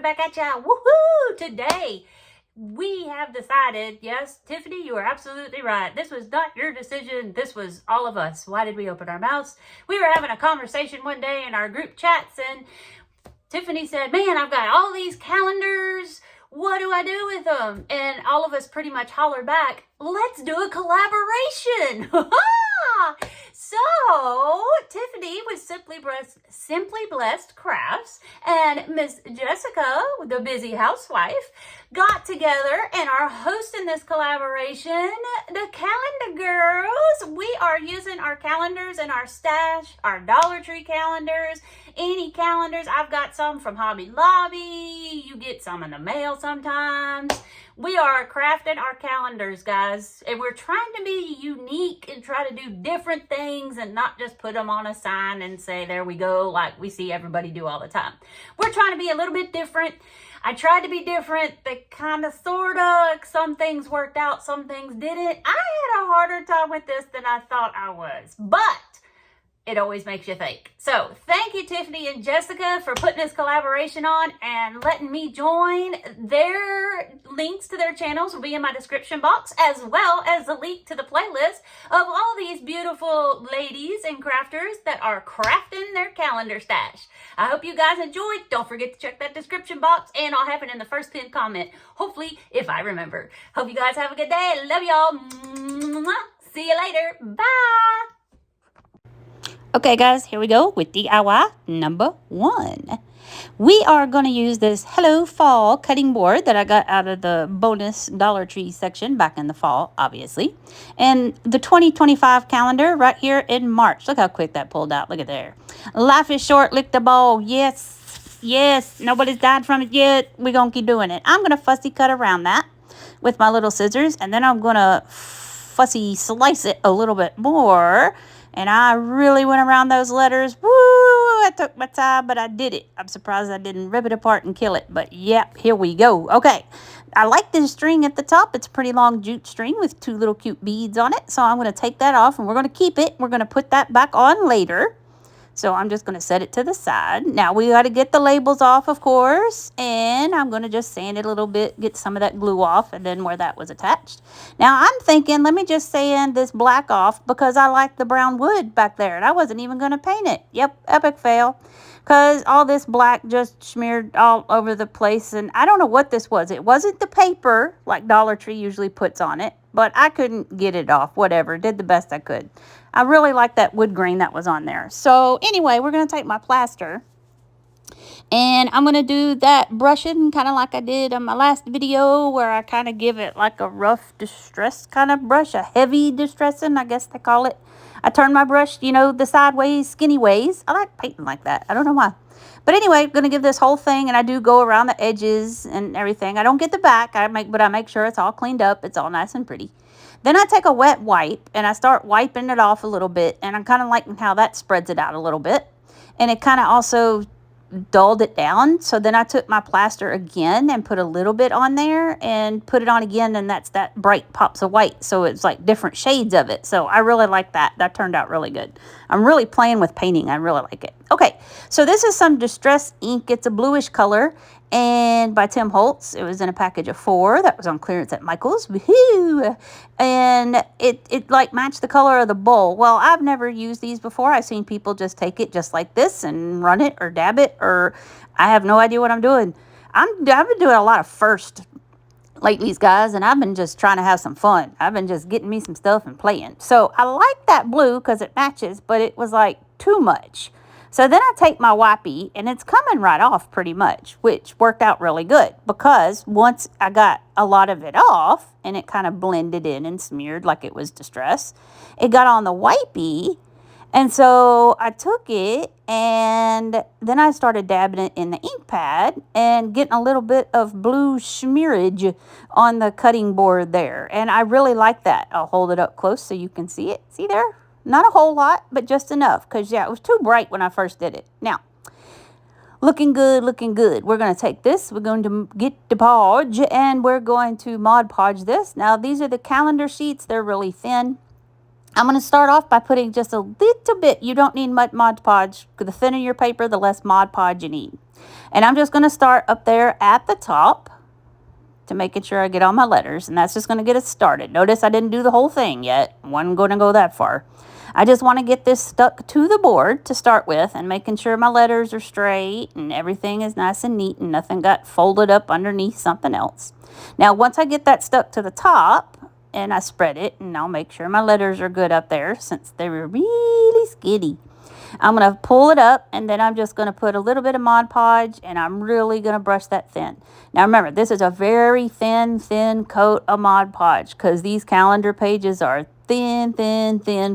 back at ya. Woohoo! Today, we have decided, yes, Tiffany, you are absolutely right. This was not your decision. This was all of us. Why did we open our mouths? We were having a conversation one day in our group chats, and Tiffany said, man, I've got all these calendars. What do I do with them? And all of us pretty much hollered back, let's do a collaboration. So Tiffany with Simply Blessed Crafts and Miss Jessica, the busy housewife, got together and are hosting this collaboration. The Calendar Girls. We are using our calendars in our stash, our Dollar Tree calendars, any calendars. I've got some from Hobby Lobby. You get some in the mail sometimes. We are crafting our calendars, guys, and we're trying to be unique and try to do different things and not just put them on a sign and say, there we go, like we see everybody do all the time. We're trying to be a little bit different. I tried to be different. They kind of, sort of, some things worked out, some things didn't. I had a harder time with this than I thought I was, but it always makes you think. So thank you, Tiffany and Jessica, for putting this collaboration on and letting me join. Their links to their channels will be in my description box, as well as the link to the playlist of all these beautiful ladies and crafters that are crafting their calendar stash. I hope you guys enjoyed. Don't forget to check that description box, and I'll have it in the first pinned comment, hopefully, if I remember. Hope you guys have a good day. Love y'all. See you later. Bye. Okay, guys, here we go with DIY number 1. We are going to use this Hello Fall cutting board that I got out of the bonus Dollar Tree section back in the fall, obviously. And the 2025 calendar right here in March. Look how quick that pulled out. Look at there. Life is short, lick the ball. Yes, yes, nobody's died from it yet. We're going to keep doing it. I'm going to fussy cut around that with my little scissors, and then I'm going to fussy slice it a little bit more. And I really went around those letters. Woo! I took my time, but I did it. I'm surprised I didn't rip it apart and kill it. But yep, here we go. Okay. I like this string at the top. It's a pretty long jute string with 2 little cute beads on it. So I'm going to take that off and we're going to keep it. We're going to put that back on later. So I'm just going to set it to the side. Now we got to get the labels off, of course. And I'm going to just sand it a little bit, get some of that glue off and then where that was attached. Now I'm thinking, let me just sand this black off because I like the brown wood back there. And I wasn't even going to paint it. Yep, epic fail. Because all this black just smeared all over the place. And I don't know what this was. It wasn't the paper like Dollar Tree usually puts on it. But I couldn't get it off. Whatever. Did the best I could. I really like that wood grain that was on there. So anyway, we're going to take my plaster. And I'm going to do that brushing kind of like I did on my last video, where I kind of give it like a rough distress kind of brush. A heavy distressing, I guess they call it. I turn my brush, you know, the sideways, skinny ways. I like painting like that. I don't know why. But anyway, I'm going to give this whole thing, and I do go around the edges and everything. I don't get the back, but I make sure it's all cleaned up. It's all nice and pretty. Then I take a wet wipe, and I start wiping it off a little bit, and I'm kind of liking how that spreads it out a little bit. And it kind of also dulled it down. So then I took my plaster again and put a little bit on there and put it on again, and that's that bright pops of white. So it's like different shades of it. So I really like that. That turned out really good. I'm really playing with painting. I really like it. Okay, so this is some distress ink. It's a bluish color, and by Tim Holtz. It was in a package of 4 that was on clearance at Michael's. Woohoo! And it like matched the color of the bowl. Well, I've never used these before. I've seen people just take it just like this and run it or dab it, or I have no idea what I'm doing. I've been doing a lot of first lately, guys, and I've been just trying to have some fun. I've been just getting me some stuff and playing. So I like that blue because it matches, but it was like too much. So then I take my wipey, and it's coming right off pretty much, which worked out really good because once I got a lot of it off and it kind of blended in and smeared like it was distress, it got on the wipey. And so I took it, and then I started dabbing it in the ink pad and getting a little bit of blue smearage on the cutting board there. And I really like that. I'll hold it up close so you can see it. See there? Not a whole lot, but just enough because, yeah, it was too bright when I first did it. Now, looking good, looking good. We're going to take this. We're going to get the podge, and we're going to Mod Podge this. Now, these are the calendar sheets. They're really thin. I'm going to start off by putting just a little bit. You don't need much Mod Podge. The thinner your paper, the less Mod Podge you need. And I'm just going to start up there at the top to making sure I get all my letters. And that's just going to get us started. Notice I didn't do the whole thing yet. Wasn't going to go that far. I just want to get this stuck to the board to start with and making sure my letters are straight and everything is nice and neat and nothing got folded up underneath something else. Now, once I get that stuck to the top, and I spread it, and I'll make sure my letters are good up there since they were really skitty. I'm going to pull it up, and then I'm just going to put a little bit of Mod Podge, and I'm really going to brush that thin. Now remember, this is a very thin coat of Mod Podge because these calendar pages are thin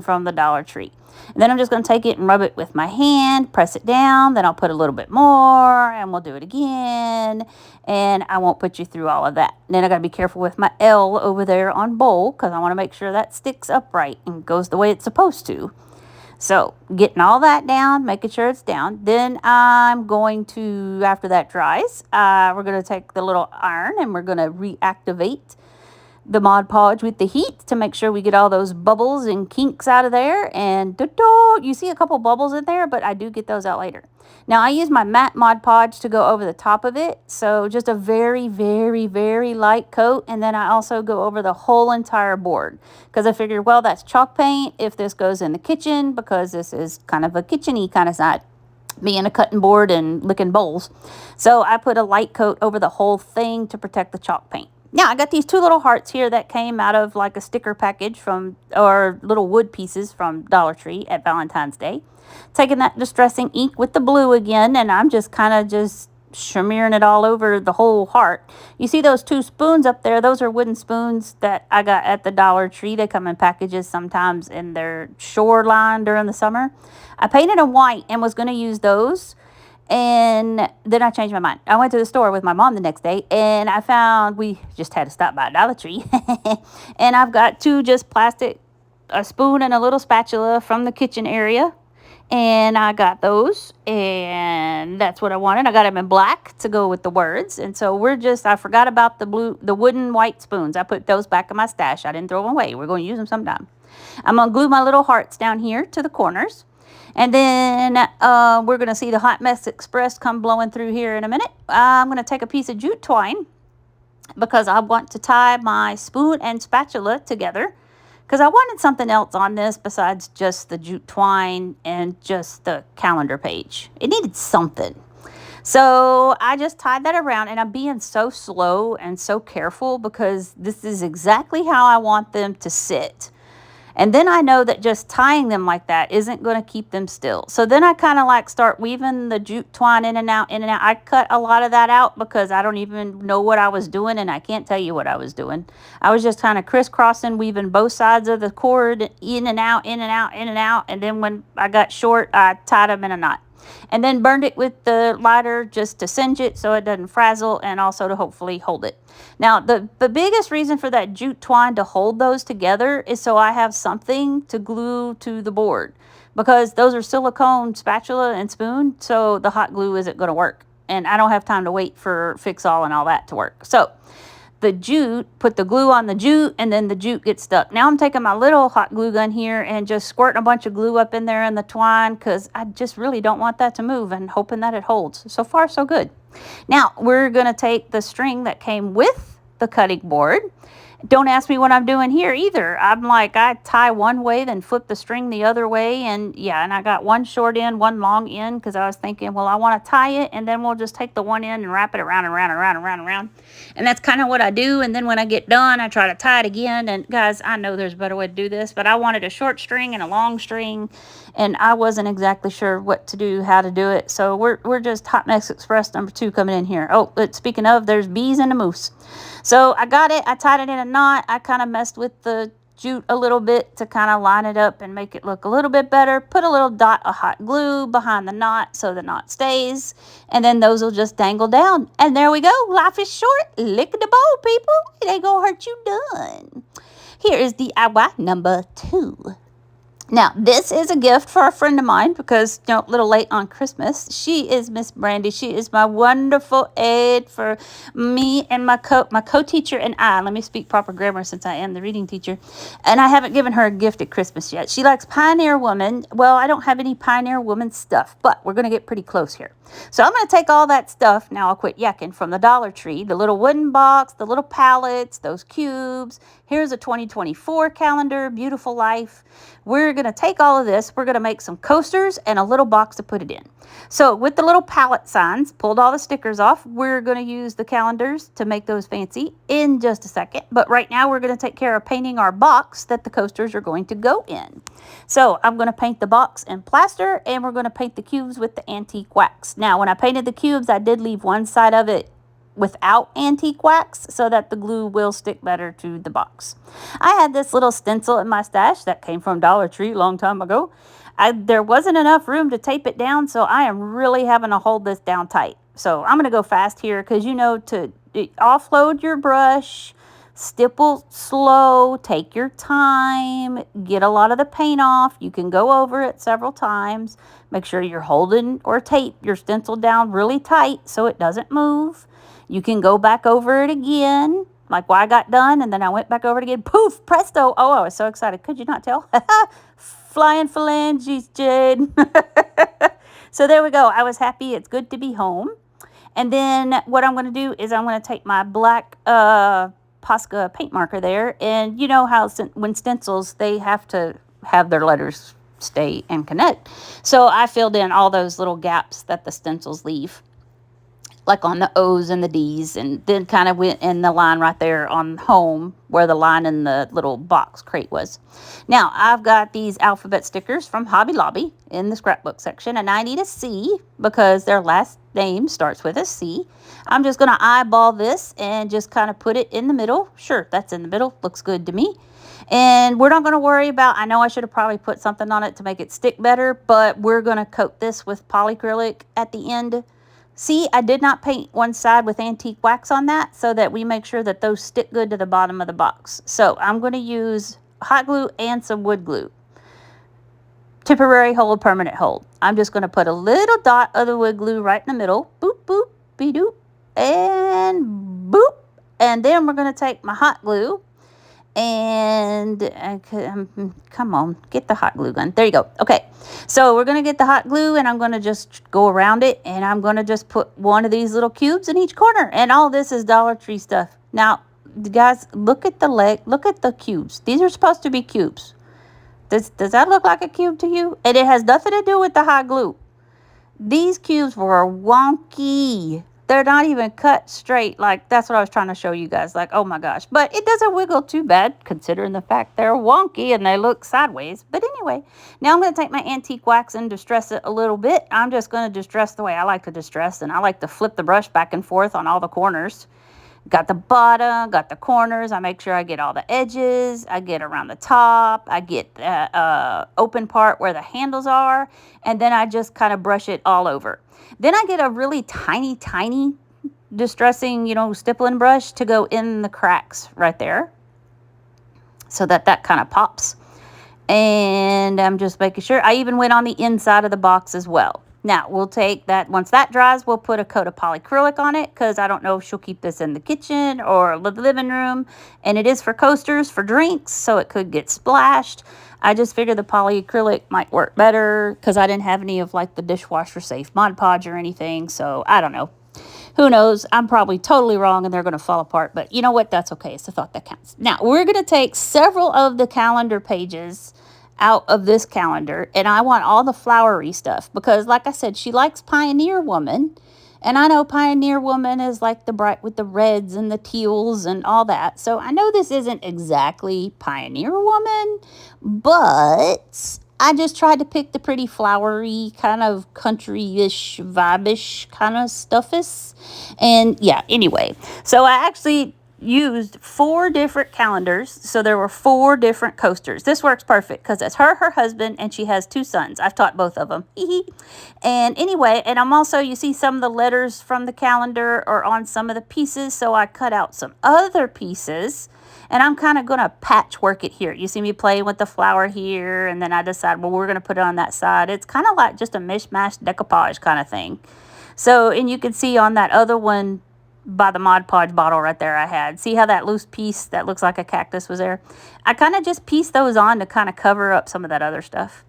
from the Dollar Tree. And then I'm just going to take it and rub it with my hand, press it down, then I'll put a little bit more, and we'll do it again. And I won't put you through all of that. And then I got to be careful with my L over there on bowl because I want to make sure that sticks upright and goes the way it's supposed to. So getting all that down, making sure it's down. Then I'm going to, after that dries, we're going to take the little iron and we're going to reactivate the Mod Podge with the heat to make sure we get all those bubbles and kinks out of there. And you see a couple bubbles in there, but I do get those out later. Now I use my matte Mod Podge to go over the top of it. So just a very light coat. And then I also go over the whole entire board because I figured, well, that's chalk paint if this goes in the kitchen because this is kind of a kitchen-y kind of side, being a cutting board and licking bowls. So I put a light coat over the whole thing to protect the chalk paint. Now, I got these two little hearts here that came out of like a sticker package or little wood pieces from Dollar Tree at Valentine's Day. Taking that distressing ink with the blue again, and I'm just kind of just smearing it all over the whole heart. You see those two spoons up there? Those are wooden spoons that I got at the Dollar Tree. They come in packages sometimes in their shoreline during the summer. I painted them white and was going to use those. And then I changed my mind. I went to the store with my mom the next day, and I found we just had to stop by Dollar Tree. And I've got two just plastic, a spoon and a little spatula from the kitchen area. And I got those, and that's what I wanted. I got them in black to go with the words. And so I forgot about the wooden white spoons. I put those back in my stash. I didn't throw them away. We're going to use them sometime. I'm going to glue my little hearts down here to the corners. And then we're going to see the Hot Mess Express come blowing through here in a minute. I'm going to take a piece of jute twine because I want to tie my spoon and spatula together because I wanted something else on this besides just the jute twine and just the calendar page. It needed something. So I just tied that around, and I'm being so slow and so careful because this is exactly how I want them to sit. And then I know that just tying them like that isn't going to keep them still. So then I kind of like start weaving the jute twine in and out, in and out. I cut a lot of that out because I don't even know what I was doing, and I can't tell you what I was doing. I was just kind of crisscrossing, weaving both sides of the cord in and out, in and out, in and out. And then when I got short, I tied them in a knot. And then burned it with the lighter just to singe it so it doesn't frazzle and also to hopefully hold it. Now, the biggest reason for that jute twine to hold those together is so I have something to glue to the board because those are silicone spatula and spoon, so the hot glue isn't going to work. And I don't have time to wait for Fix-All and all that to work. So the jute, put the glue on the jute, and then the jute gets stuck. Now I'm taking my little hot glue gun here and just squirting a bunch of glue up in there in the twine because I just really don't want that to move and hoping that it holds. So far, so good. Now we're going to take the string that came with the cutting board. Don't ask me what I'm doing here either. I'm like, I tie one way, then flip the string the other way. And yeah, and I got one short end, one long end, because I was thinking, well, I want to tie it, and then we'll just take the one end and wrap it around and around and around and around and around. And that's kind of what I do. And then when I get done, I try to tie it again. And guys, I know there's a better way to do this, but I wanted a short string and a long string, and I wasn't exactly sure what to do, how to do it. So we're just Hot Mess Express #2 coming in here. Oh, but speaking of, there's bees and a moose. So I got it. I tied it in a knot. I kind of messed with the jute a little bit to kind of line it up and make it look a little bit better. Put a little dot of hot glue behind the knot so the knot stays. And then those will just dangle down. And there we go. Life is short. Lick the bowl, people. It ain't gonna hurt you done. Here is DIY #2. Now, this is a gift for a friend of mine because, you know, a little late on Christmas. She is Miss Brandy. She is my wonderful aide for me and my co-teacher and I. Let me speak proper grammar since I am the reading teacher. And I haven't given her a gift at Christmas yet. She likes Pioneer Woman. Well, I don't have any Pioneer Woman stuff, but we're going to get pretty close here. So I'm going to take all that stuff, now I'll quit yakking, from the Dollar Tree, the little wooden box, the little pallets, those cubes. Here's a 2024 calendar, Beautiful Life. We're going to take all of this. We're going to make some coasters and a little box to put it in. So with the little pallet signs, pulled all the stickers off, we're going to use the calendars to make those fancy in just a second. But right now we're going to take care of painting our box that the coasters are going to go in. So I'm going to paint the box in plaster, and we're going to paint the cubes with the antique wax. Now, when I painted the cubes, I did leave one side of it without antique wax so that the glue will stick better to the box. I had this little stencil in my stash that came from Dollar Tree a long time ago. There wasn't enough room to tape it down, so I am really having to hold this down tight. So I'm going to go fast here because, you know, to offload your brush, stipple slow, take your time, get a lot of the paint off. You can go over it several times. Make sure you're holding or tape your stencil down really tight so it doesn't move. You can go back over it again, like why I got done, and then I went back over it again. Poof, presto. Oh, I was so excited. Could you not tell? Flying phalanges, Jade. So there we go. I was happy. It's good to be home. And then what I'm going to do is I'm going to take my black Posca paint marker there. And you know how when stencils, they have to have their letters stay and connect. So I filled in all those little gaps that the stencils leave, like on the O's and the D's, and then kind of went in the line right there on home where the line in the little box crate was. Now, I've got these alphabet stickers from Hobby Lobby in the scrapbook section, and I need a C because their last name starts with a C. I'm just going to eyeball this and just kind of put it in the middle. Sure, that's in the middle. Looks good to me. And we're not going to worry about, I know I should have probably put something on it to make it stick better, but we're going to coat this with polyacrylic at the end. See, I did not paint one side with antique wax on that so that we make sure that those stick good to the bottom of the box. So I'm going to use hot glue and some wood glue. Temporary hold, permanent hold. I'm just going to put a little dot of the wood glue right in the middle. Boop, boop, be-doop, and boop. And then we're going to take my hot glue and come on, get the hot glue gun. There you go. Okay, so we're going to get the hot glue, and I'm going to just go around it, and I'm going to just put one of these little cubes in each corner. And all this is Dollar Tree stuff. Now, guys, look at the leg. Look at the cubes. These are supposed to be cubes. Does that look like a cube to you? And it has nothing to do with the hot glue. These cubes were wonky. They're not even cut straight. Like, that's what I was trying to show you guys. Like, oh my gosh. But it doesn't wiggle too bad, considering the fact they're wonky and they look sideways. But anyway, now I'm going to take my antique wax and distress it a little bit. I'm just going to distress the way I like to distress. And I like to flip the brush back and forth on all the corners. Got the bottom, got the corners. I make sure I get all the edges. I get around the top. I get the open part where the handles are. And then I just kind of brush it all over. Then I get a really tiny distressing, stippling brush to go in the cracks right there so that kind of pops. And I'm just making sure. I even went on the inside of the box as well. Now, we'll take that. Once that dries, we'll put a coat of polyacrylic on it because I don't know if she'll keep this in the kitchen or the living room. And it is for coasters, for drinks, so it could get splashed. I just figured the polyacrylic might work better because I didn't have any of like the dishwasher safe Mod Podge or anything. So I don't know. Who knows? I'm probably totally wrong and they're going to fall apart. But you know what? That's okay. It's the thought that counts. Now, we're going to take several of the calendar pages out of this calendar, and I want all the flowery stuff because, like I said, she likes Pioneer Woman, and I know Pioneer Woman is like the bright with the reds and the teals and all that. So I know this isn't exactly Pioneer Woman, but I just tried to pick the pretty flowery kind of country-ish, vibe-ish kind of stuffus. And yeah, anyway, so I actually used 4 different calendars, so there were 4 different coasters. This works perfect because it's her husband, and she has 2 sons. I've taught both of them. And anyway, and I'm also, you see some of the letters from the calendar are on some of the pieces, so I cut out some other pieces, and I'm kind of going to patchwork it here. You see me playing with the flower here, and then I decide, well, we're going to put it on that side. It's kind of like just a mishmash decoupage kind of thing. So, and you can see on that other one by the Mod Podge bottle right there I had. See how that loose piece that looks like a cactus was there? I kind of just pieced those on to kind of cover up some of that other stuff.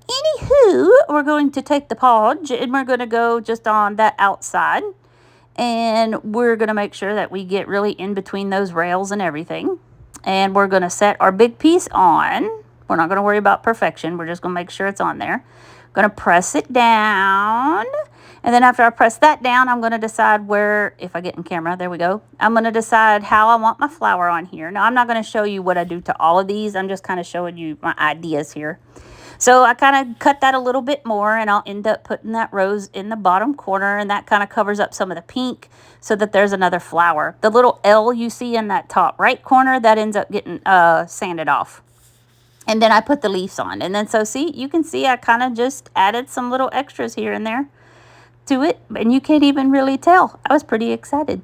Anywho, we're going to take the podge and we're going to go just on that outside. And we're going to make sure that we get really in between those rails and everything. And we're going to set our big piece on. We're not going to worry about perfection. We're just going to make sure it's on there. Going to press it down. And then after I press that down, I'm going to decide where, if I get in camera, there we go. I'm going to decide how I want my flower on here. Now, I'm not going to show you what I do to all of these. I'm just kind of showing you my ideas here. So I kind of cut that a little bit more, and I'll end up putting that rose in the bottom corner, and that kind of covers up some of the pink so that there's another flower. The little L you see in that top right corner, that ends up getting sanded off. And then I put the leaves on. And then so see, you can see I kind of just added some little extras here and there to it, and you can't even really tell. I was pretty excited.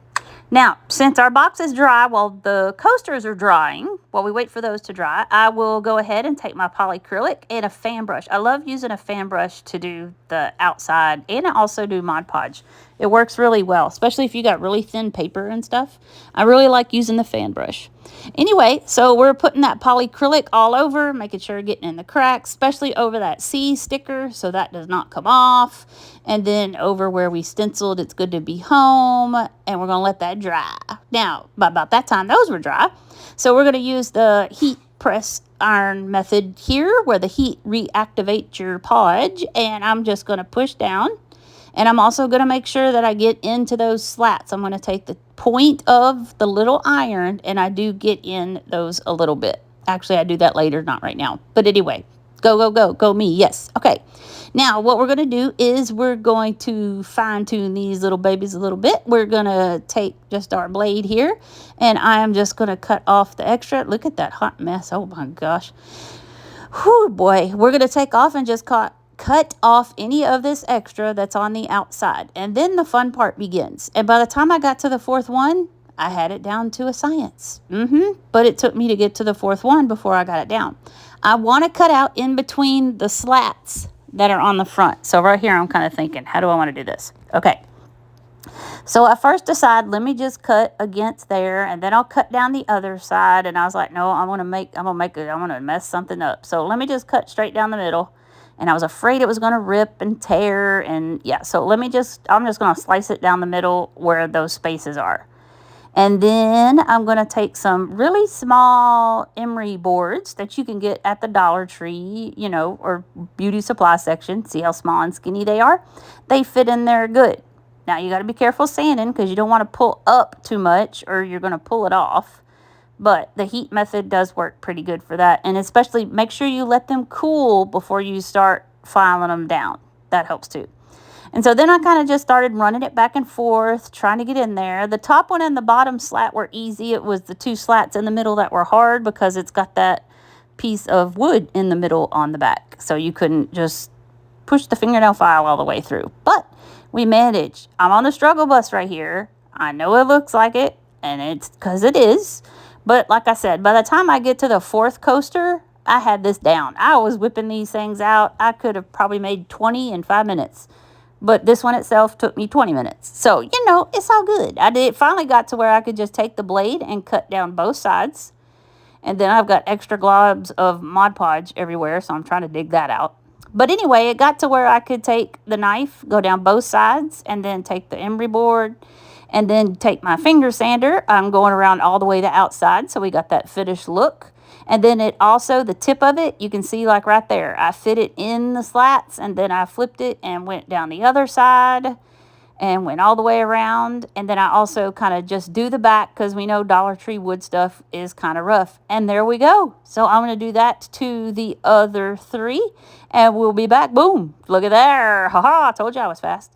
Now, since our box is dry while the coasters are drying, while we wait for those to dry, I will go ahead and take my polyacrylic and a fan brush. I love using a fan brush to do the outside, and I also do Mod Podge. It works really well, especially if you got really thin paper and stuff. I really like using the fan brush. Anyway, so we're putting that polyacrylic all over, making sure getting in the cracks, especially over that C sticker so that does not come off. And then over where we stenciled, it's good to be home, and we're going to let that dry. Now, by about that time, those were dry. So we're going to use the heat press iron method here where the heat reactivates your podge, and I'm just going to push down. And I'm also going to make sure that I get into those slats. I'm going to take the point of the little iron, and I do get in those a little bit. Actually, I do that later, not right now. But anyway, go me. Yes. Okay. Now, what we're going to do is we're going to fine-tune these little babies a little bit. We're going to take just our blade here, and I am just going to cut off the extra. Look at that hot mess. Oh, my gosh. Whew, boy. We're going to take off and just cut off any of this extra that's on the outside. And then the fun part begins. And by the time I got to the 4th one, I had it down to a science. But it took me to get to the 4th one before I got it down. I want to cut out in between the slats that are on the front. So right here, I'm kind of thinking, how do I want to do this? Okay. So I first decided, let me just cut against there, and then I'll cut down the other side. And I was like, no, I'm going to mess something up. So let me just cut straight down the middle. And I was afraid it was going to rip and tear. And yeah, so I'm just going to slice it down the middle where those spaces are. And then I'm going to take some really small emery boards that you can get at the Dollar Tree, you know, or beauty supply section. See how small and skinny they are? They fit in there good. Now, you got to be careful sanding because you don't want to pull up too much or you're going to pull it off. But the heat method does work pretty good for that. And especially make sure you let them cool before you start filing them down. That helps too. And so then I kind of just started running it back and forth, trying to get in there. The top one and the bottom slat were easy. It was the 2 slats in the middle that were hard because it's got that piece of wood in the middle on the back. So you couldn't just push the fingernail file all the way through. But we managed. I'm on the struggle bus right here. I know it looks like it, and it's because it is. But like I said, by the time I get to the 4th coaster, I had this down. I was whipping these things out. I could have probably made 20 in 5 minutes. But this one itself took me 20 minutes. So, you know, it's all good. Finally got to where I could just take the blade and cut down both sides. And then I've got extra globs of Mod Podge everywhere, so I'm trying to dig that out. But anyway, it got to where I could take the knife, go down both sides, and then take the emery board, and then take my finger sander. I'm going around all the way to outside, so we got that finished look. And then it also, the tip of it, you can see like right there, I fit it in the slats, and then I flipped it and went down the other side and went all the way around. And then I also kind of just do the back because we know Dollar Tree wood stuff is kind of rough. And there we go. So I'm going to do that to the other 3, and we'll be back. Boom. Look at there. Ha-ha, I told you I was fast.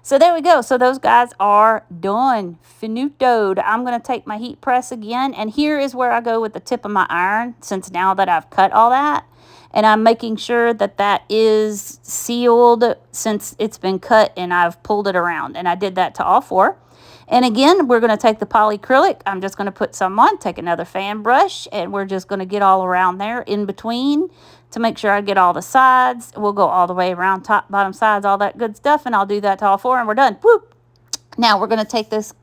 So there we go. So those guys are done. Finitoed. I'm going to take my heat press again. And here is where I go with the tip of my iron, since now that I've cut all that. And I'm making sure that that is sealed since it's been cut and I've pulled it around. And I did that to all four. And again, we're going to take the polyacrylic. I'm just going to put some on, take another fan brush, and we're just going to get all around there in between to make sure I get all the sides. We'll go all the way around, top, bottom, sides, all that good stuff, and I'll do that to all four, and we're done. Whoop! Now we're going to take this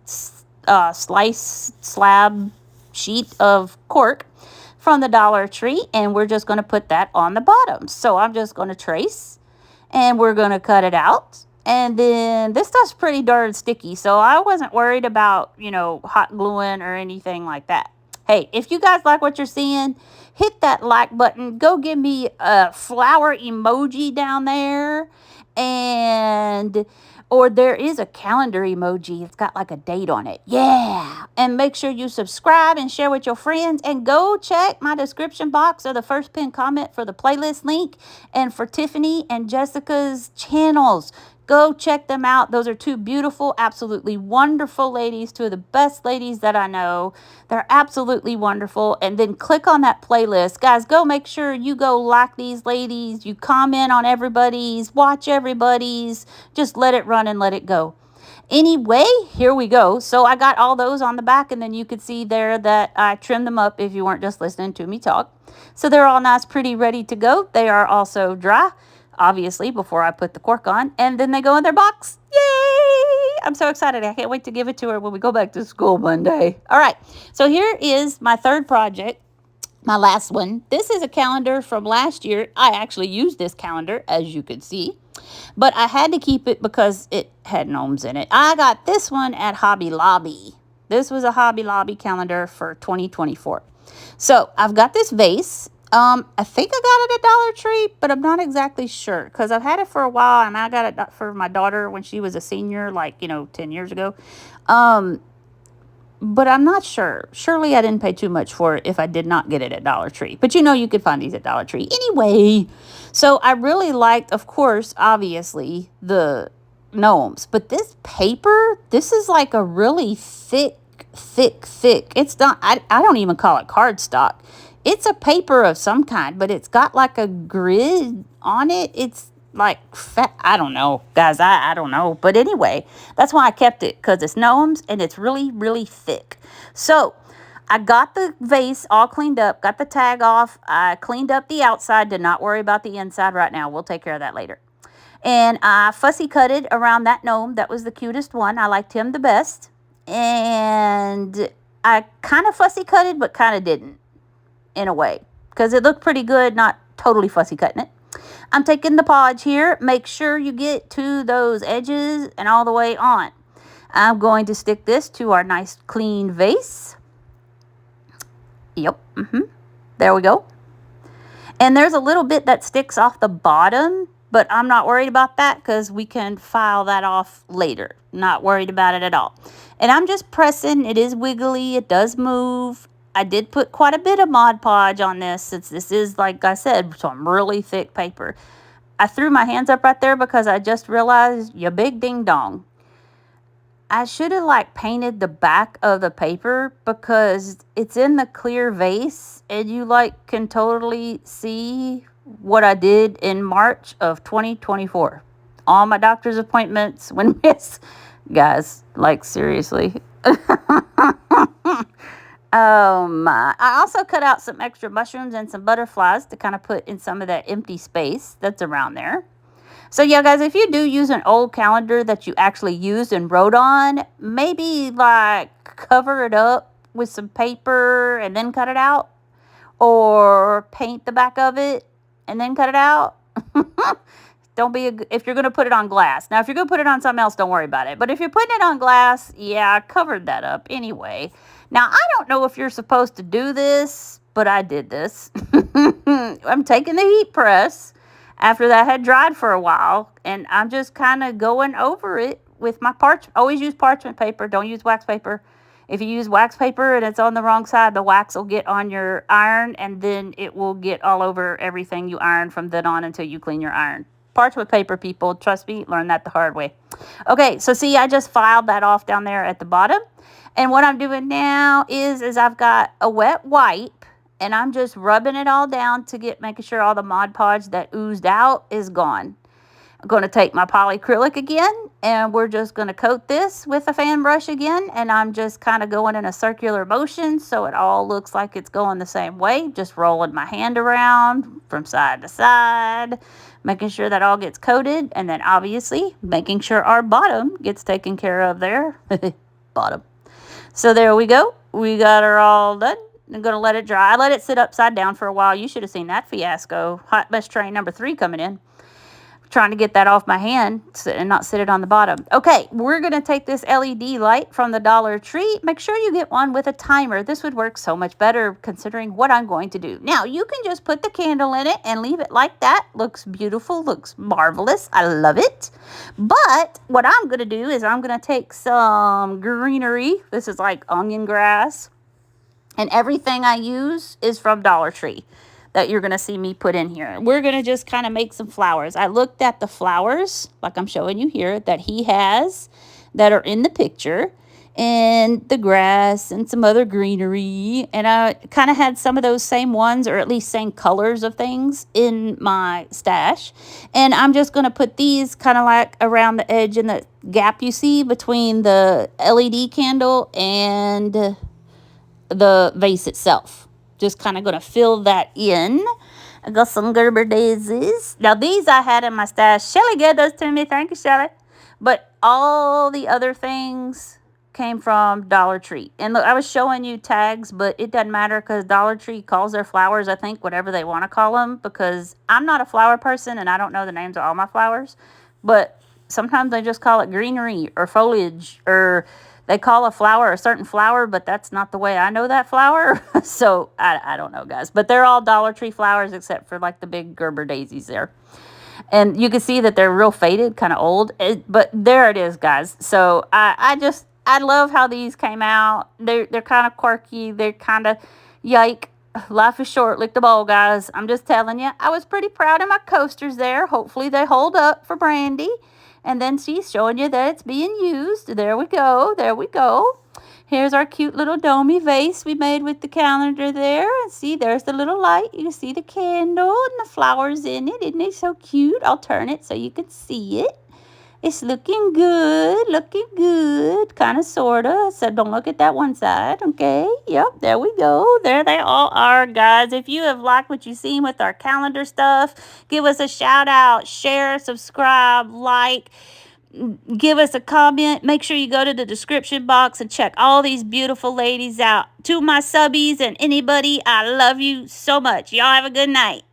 slice slab sheet of cork from the Dollar Tree, and we're just going to put that on the bottom. So I'm just going to trace, and we're going to cut it out. And then this stuff's pretty darn sticky, so I wasn't worried about, you know, hot gluing or anything like that. Hey, if you guys like what you're seeing, hit that like button. Go give me a flower emoji down there. Or there is a calendar emoji. It's got like a date on it. Yeah. And make sure you subscribe and share with your friends. And go check my description box or the first pinned comment for the playlist link. And for Tiffany and Jessica's channels. Go check them out. Those are two beautiful, absolutely wonderful ladies. Two of the best ladies that I know. They're absolutely wonderful. And then click on that playlist. Guys, go make sure you go like these ladies. You comment on everybody's. Watch everybody's. Just let it run and let it go. Anyway, here we go. So I got all those on the back. And then you could see there that I trimmed them up if you weren't just listening to me talk. So they're all nice, pretty, ready to go. They are also dry, obviously, before I put the cork on, and then they go in their box. Yay! I'm so excited. I can't wait to give it to her when we go back to school Monday. All right, so here is my third project, my last one. This is a calendar from last year. I actually used this calendar, as you could see, but I had to keep it because it had gnomes in it. I got this one at Hobby Lobby. This was a Hobby Lobby calendar for 2024. So I've got this vase. I think I got it at Dollar Tree, but I'm not exactly sure because I've had it for a while, and I got it for my daughter when she was a senior, like, 10 years ago. But I'm not sure. Surely I didn't pay too much for it if I did not get it at Dollar Tree. But you could find these at Dollar Tree. Anyway, so I really liked, of course, obviously, the gnomes. But this paper, this is like a really thick. It's not, I don't even call it cardstock. It's a paper of some kind, but it's got like a grid on it. It's like fat. I don't know, guys. I don't know. But anyway, that's why I kept it, because it's gnomes and it's really, really thick. So I got the vase all cleaned up, got the tag off. I cleaned up the outside. Did not worry about the inside right now. We'll take care of that later. And I fussy cutted around that gnome. That was the cutest one. I liked him the best. And I kind of fussy cutted, but kind of didn't. In a way, because it looked pretty good, not totally fussy cutting it. I'm taking the podge here. Make sure you get to those edges and all the way on. I'm going to stick this to our nice clean vase. Yep. There we go. And there's a little bit that sticks off the bottom, but I'm not worried about that because we can file that off later. Not worried about it at all. And I'm just pressing. It is wiggly. It does move. I did put quite a bit of Mod Podge on this, since this is, like I said, some really thick paper. I threw my hands up right there because I just realized, ya big ding dong. I should have painted the back of the paper because it's in the clear vase and you can totally see what I did in March of 2024. All my doctor's appointments when miss. Guys, seriously. I also cut out some extra mushrooms and some butterflies to kind of put in some of that empty space that's around there. So yeah, guys, if you do use an old calendar that you actually used and wrote on, maybe cover it up with some paper and then cut it out, or paint the back of it and then cut it out. If you're going to put it on glass. Now, if you're going to put it on something else, don't worry about it. But if you're putting it on glass, yeah, I covered that up anyway. Now, I don't know if you're supposed to do this, but I did this. I'm taking the heat press after that had dried for a while, and I'm just kind of going over it with my parchment. Always use parchment paper. Don't use wax paper. If you use wax paper and it's on the wrong side, the wax will get on your iron, and then it will get all over everything you iron from then on until you clean your iron. parchment paper, people. Trust me, learned that the hard way. Okay, so see, I just filed that off down there at the bottom. And what I'm doing now is I've got a wet wipe, and I'm just rubbing it all down to making sure all the Mod Podge that oozed out is gone. I'm going to take my polyacrylic again, and we're just going to coat this with a fan brush again, and I'm just kind of going in a circular motion so it all looks like it's going the same way, just rolling my hand around from side to side, making sure that all gets coated, and then obviously making sure our bottom gets taken care of there. Bottom. So there we go. We got her all done. I'm going to let it dry. I let it sit upside down for a while. You should have seen that fiasco. Hot mess train number 3 coming in. Trying to get that off my hand and not sit it on the bottom. Okay, we're going to take this LED light from the Dollar Tree. Make sure you get one with a timer. This would work so much better considering what I'm going to do. Now, you can just put the candle in it and leave it like that. Looks beautiful, looks marvelous. I love it. But what I'm going to do is I'm going to take some greenery. This is like onion grass. And everything I use is from Dollar Tree that you're going to see me put in here. We're going to just kind of make some flowers. I looked at the flowers, like I'm showing you here, that he has that are in the picture, and the grass and some other greenery. And I kind of had some of those same ones, or at least same colors of things in my stash. And I'm just going to put these kind of like around the edge and the gap you see between the LED candle and the vase itself. Just kind of going to fill that in. I got some Gerber daisies. Now, these I had in my stash. Shelly gave those to me. Thank you, Shelly. But all the other things came from Dollar Tree. And look, I was showing you tags, but it doesn't matter because Dollar Tree calls their flowers, I think, whatever they want to call them. Because I'm not a flower person, and I don't know the names of all my flowers. But sometimes they just call it greenery or foliage, or they call a flower a certain flower, but that's not the way I know that flower. So I don't know, guys. But they're all Dollar Tree flowers except for like the big Gerber daisies there. And you can see that they're real faded, kind of old. But there it is, guys. So I love how these came out. They're kind of quirky. They're kind of yike. Life is short. Lick the bowl, guys. I'm just telling you. I was pretty proud of my coasters there. Hopefully they hold up for Brandy. And then she's showing you that it's being used. There we go. There we go. Here's our cute little domey vase we made with the calendar there. And see, there's the little light. You can see the candle and the flowers in it. Isn't it so cute? I'll turn it so you can see it. It's looking good, kind of, sort of. So don't look at that one side, okay? Yep, there we go. There they all are, guys. If you have liked what you've seen with our calendar stuff, give us a shout out, share, subscribe, like, give us a comment. Make sure you go to the description box and check all these beautiful ladies out. To my subbies and anybody, I love you so much. Y'all have a good night.